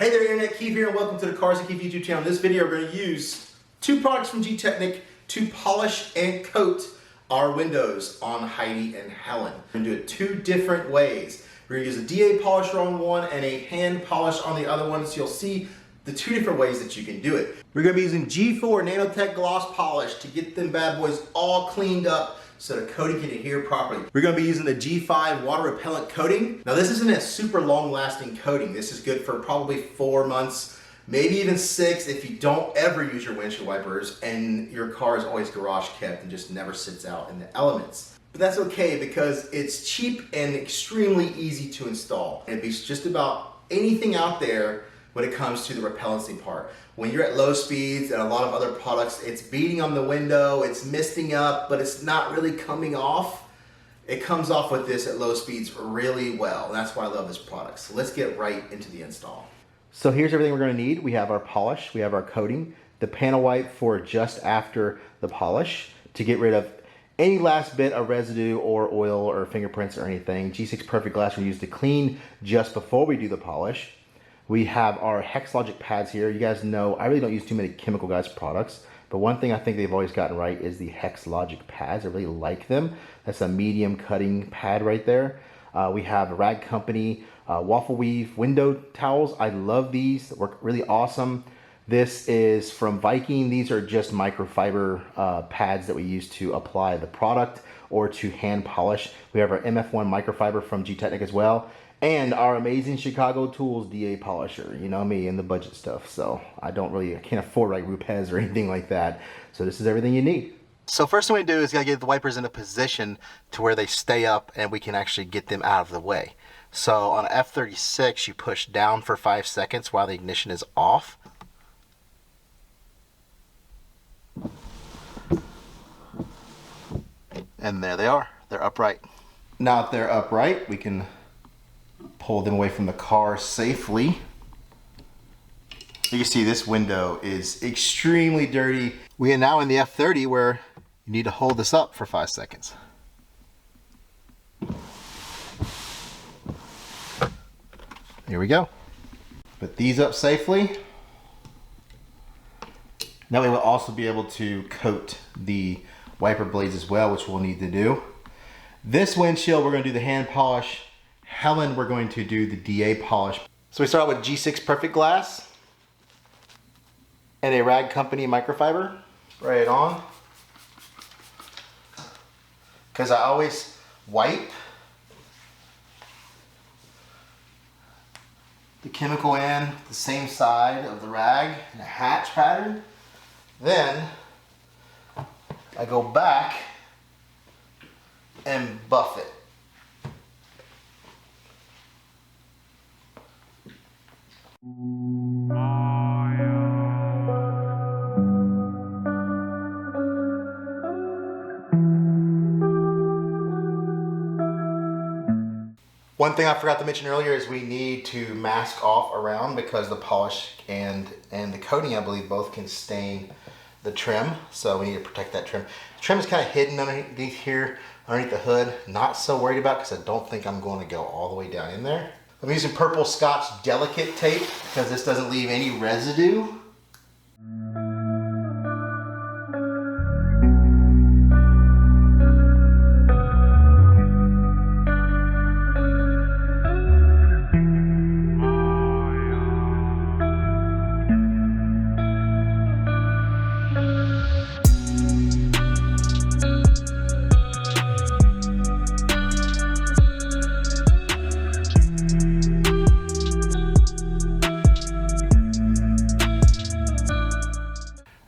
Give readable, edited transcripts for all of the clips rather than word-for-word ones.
Hey there, Internet, Keith here, and welcome to the Cars and Keith YouTube channel. In this video, we're going to use two products from Gtechniq to polish and coat our windows on Heidi and Helen. We're going to do it two different ways. We're going to use a DA polisher on one and a hand polish on the other one, so you'll see the two different ways that you can do it. We're going to be using G4 Nanotech gloss polish to get them bad boys all cleaned up so the coating can adhere properly. We're going to be using the G5 water repellent coating. Now this isn't a super long lasting coating. This is good for probably 4 months, maybe even 6 if you don't ever use your windshield wipers and your car is always garage kept and just never sits out in the elements. But that's okay because it's cheap and extremely easy to install. And it beats just about anything out there when it comes to the repellency part. When you're at low speeds and a lot of other products, it's beating on the window, it's misting up, but it's not really coming off. It comes off with this at low speeds really well. And that's why I love this product. So let's get right into the install. So here's everything we're gonna need. We have our polish, we have our coating, the panel wipe for just after the polish to get rid of any last bit of residue or oil or fingerprints or anything. G6 Perfect Glass we use to clean just before we do the polish. We have our HexLogic pads here. You guys know I really don't use too many Chemical Guys products, but one thing I think they've always gotten right is the HexLogic pads. I really like them. That's a medium cutting pad right there. We have a Rag Company waffle weave window towels. I love these. They work really awesome. This is from Viking. These are just microfiber pads that we use to apply the product or to hand polish. We have our MF1 microfiber from Gtechniq as well. And our amazing Chicago Tools DA polisher, you know me and the budget stuff. So I can't afford like Rupes or anything like that. So this is everything you need. So first thing we do is gotta get the wipers in a position to where they stay up and we can actually get them out of the way. So on F36, you push down for 5 seconds while the ignition is off. And there they are, they're upright. Now that they're upright, we can pull them away from the car safely. You can see this window is extremely dirty. We are now in the F30 where you need to hold this up for 5 seconds. Here we go. Put these up safely. Now we will also be able to coat the wiper blades as well, which we'll need to do. This windshield, we're going to do the hand polish. Helen, we're going to do the DA polish. So we start out with G6 Perfect Glass and a Rag Company microfiber. Spray it on. Because I always wipe the chemical in the same side of the rag in a hatch pattern. Then I go back and buff it. One thing I forgot to mention earlier is we need to mask off around because the polish and the coating, I believe, both can stain the trim. So we need to protect that trim. The trim is kind of hidden underneath here, underneath the hood. Not so worried about because I don't think I'm going to go all the way down in there. I'm using purple Scotch Delicate tape because this doesn't leave any residue.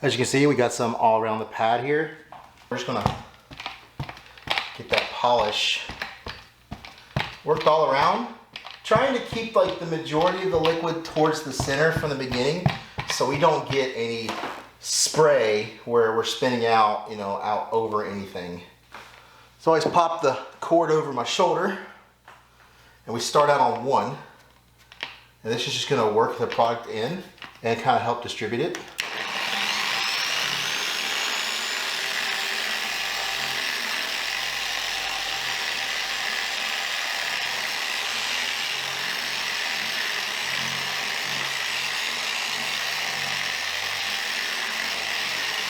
As you can see, we got some all around the pad here. We're just gonna get that polish worked all around. Trying to keep like the majority of the liquid towards the center from the beginning so we don't get any spray where we're spinning out, you know, out over anything. So I always pop the cord over my shoulder and we start out on one. And this is just gonna work the product in and kind of help distribute it.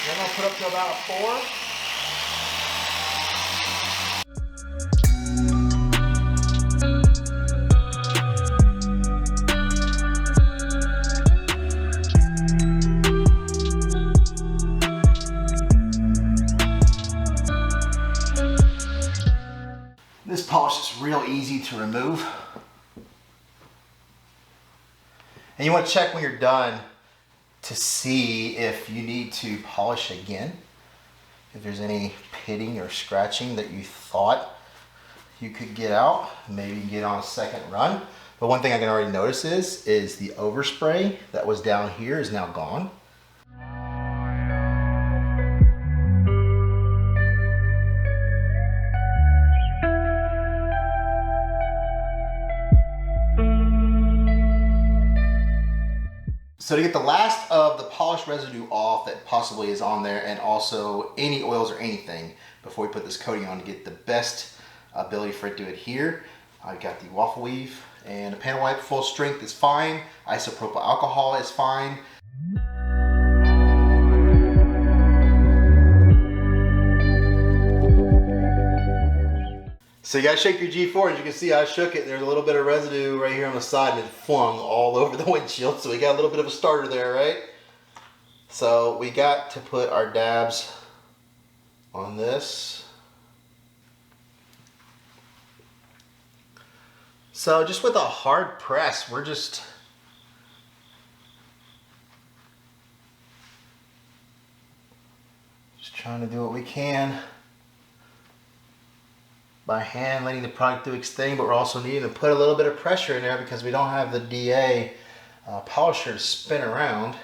I'm going to put up to about a 4. This polish is real easy to remove. And you want to check when you're done to see if you need to polish again. If there's any pitting or scratching that you thought you could get out, maybe get on a second run. But one thing I can already notice is the overspray that was down here is now gone. So to get the last of the polish residue off that possibly is on there, and also any oils or anything before we put this coating on to get the best ability for it to adhere, I've got the waffle weave and a panel wipe. Full strength is fine. Isopropyl alcohol is fine. So you gotta shake your G4. As you can see, I shook it. There's a little bit of residue right here on the side and it flung all over the windshield. So we got a little bit of a starter there, right? So we got to put our dabs on this. So just with a hard press, we're just trying to do what we can by hand, letting the product do its thing, but we're also needing to put a little bit of pressure in there because we don't have the DA polisher to spin around.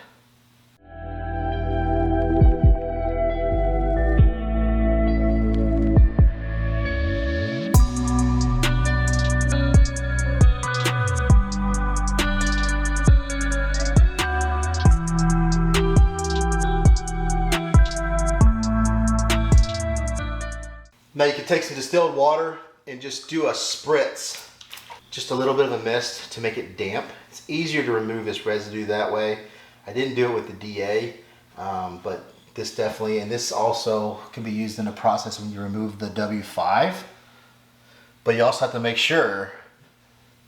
Now you can take some distilled water and just do a spritz, just a little bit of a mist to make it damp. It's easier to remove this residue that way. I didn't do it with the DA, but this definitely, and this also can be used in a process when you remove the W5. But you also have to make sure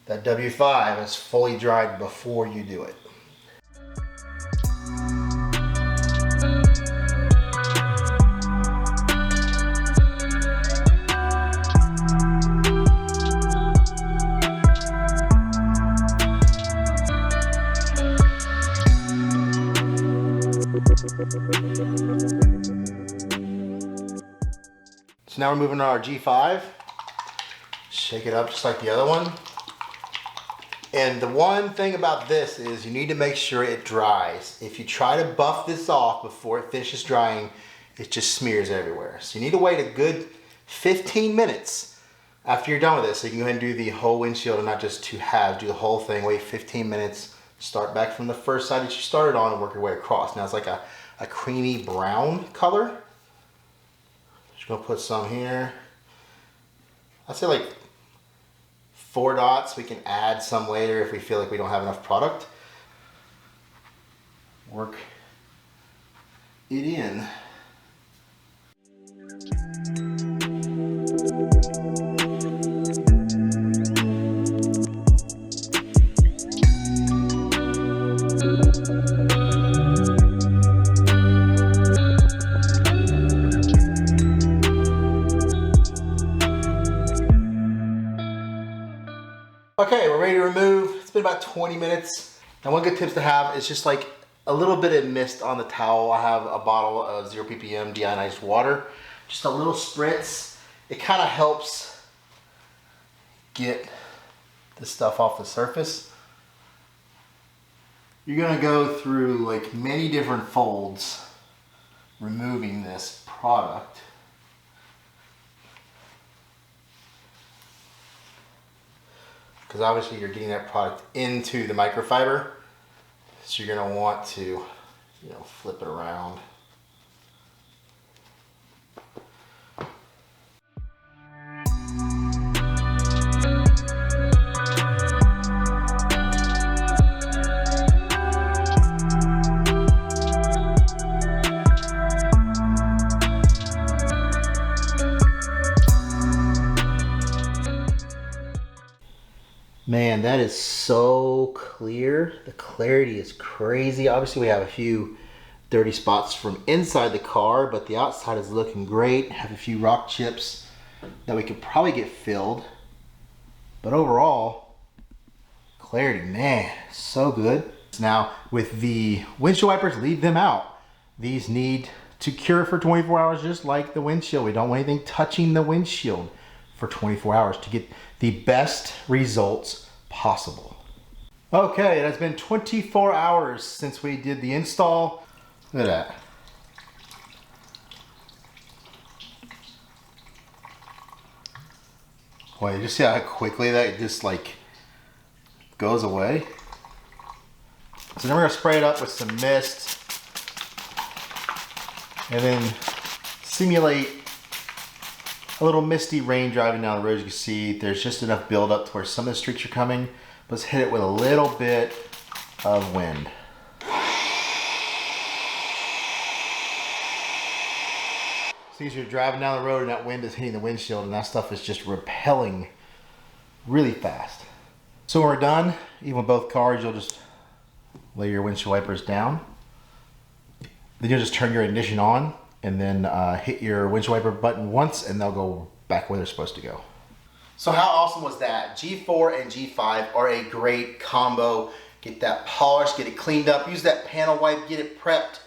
that W5 is fully dried before you do it. So now we're moving to our G5. Shake it up just like the other one. And the one thing about this is you need to make sure it dries. If you try to buff this off before it finishes drying, it just smears everywhere. So you need to wait a good 15 minutes after you're done with this. So you can go ahead and do the whole windshield and not just two halves. Do the whole thing, wait 15 minutes, start back from the first side that you started on and work your way across. Now it's like a creamy brown color. Just gonna put some here. I'd say like 4 dots. We can add some later if we feel like we don't have enough product. Work it in. Okay, we're ready to remove. It's been about 20 minutes. Now one good tip to have is just like a little bit of mist on the towel. I have a bottle of 0 ppm deionized water. Just a little spritz. It kind of helps get the stuff off the surface. You're gonna go through like many different folds removing this product. Because obviously you're getting that product into the microfiber. So you're gonna want to, flip it around. Man, that is so clear. The clarity is crazy. Obviously we have a few dirty spots from inside the car, but the outside is looking great. Have a few rock chips that we could probably get filled. But overall, clarity, man, so good. Now with the windshield wipers, leave them out. These need to cure for 24 hours just like the windshield. We don't want anything touching the windshield for 24 hours to get the best results possible. Okay, it has been 24 hours since we did the install. Look at that. Boy, you just see how quickly that just like goes away. So then we're gonna spray it up with some mist and then simulate a little misty rain driving down the road. As you can see, there's just enough buildup to where some of the streaks are coming. Let's hit it with a little bit of wind. See, as you're driving down the road and that wind is hitting the windshield and that stuff is just repelling really fast. So when we're done, even with both cars, you'll just lay your windshield wipers down. Then you'll just turn your ignition on and then hit your windshield wiper button once and they'll go back where they're supposed to go. So how awesome was that? G4 and G5 are a great combo. Get that polished, get it cleaned up, use that panel wipe, get it prepped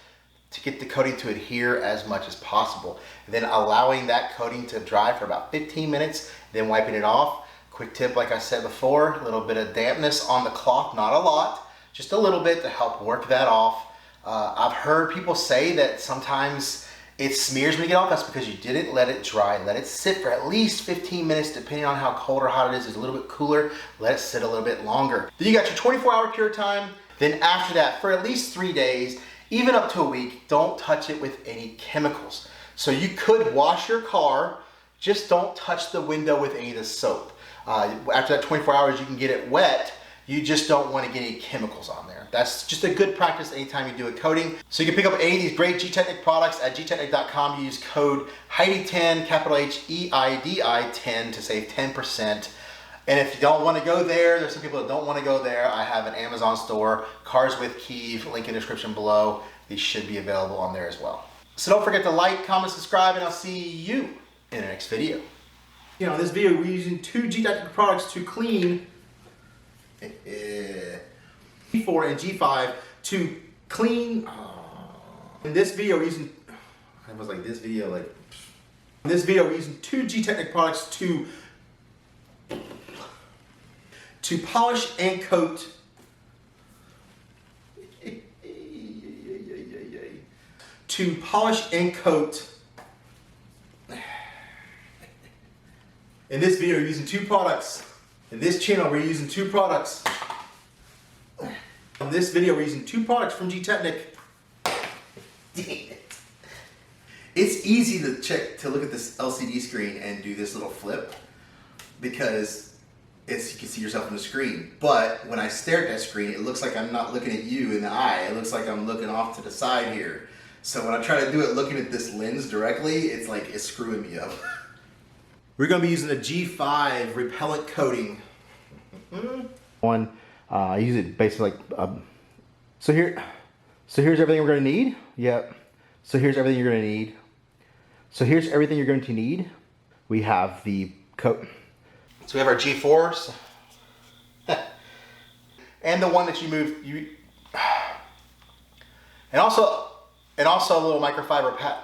to get the coating to adhere as much as possible. And then allowing that coating to dry for about 15 minutes, then wiping it off. Quick tip, like I said before, a little bit of dampness on the cloth, not a lot, just a little bit to help work that off. I've heard people say that sometimes it smears when you get off. That's because you didn't let it dry. Let it sit for at least 15 minutes, depending on how cold or hot it is. It's a little bit cooler, let it sit a little bit longer. Then you got your 24-hour cure time. Then after that, for at least 3 days, even up to a week, don't touch it with any chemicals. So you could wash your car, just don't touch the window with any of the soap. After that 24 hours, you can get it wet. You just don't want to get any chemicals on there. That's just a good practice anytime you do a coating. So you can pick up any of these great Gtechniq products at gtechniq.com. You use code HEIDI10, capital H-E-I-D-I 10 to save 10%. And if you don't want to go there's some people that don't want to go there. I have an Amazon store, Cars with Keeve, link in the description below. These should be available on there as well. So don't forget to like, comment, subscribe, and I'll see you in the next video. You know, in this video, we're using 2 Gtechniq products to clean G4 and G5 to clean. In this video, we're using. I was like, this video, like. In this video, we're using 2 Gtechniq products to polish and coat. To polish and coat. In this video, we're using 2 products. In this channel, we're using 2 products. In this video, we're using 2 products from Gtechniq. It's easy to look at this LCD screen and do this little flip because you can see yourself on the screen. But when I stare at that screen, it looks like I'm not looking at you in the eye. It looks like I'm looking off to the side here. So when I try to do it looking at this lens directly, it's like it's screwing me up. We're going to be using a G5 repellent coating. I use it basically like, so here's everything we're going to need. Yep. So here's everything you're going to need. So here's everything you're going to need. We have the coat. So we have our G4s. And the one that you moved, and also a little microfiber pad.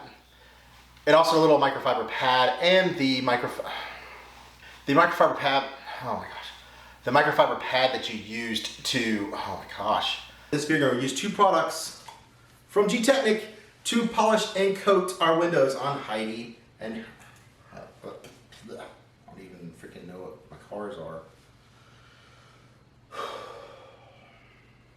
And also a little microfiber pad and the microfiber pad, oh my gosh. The microfiber pad that you used to, oh my gosh. This video, we're going to use 2 products from Gtechniq to polish and coat our windows on Heidi and, I don't even freaking know what my cars are.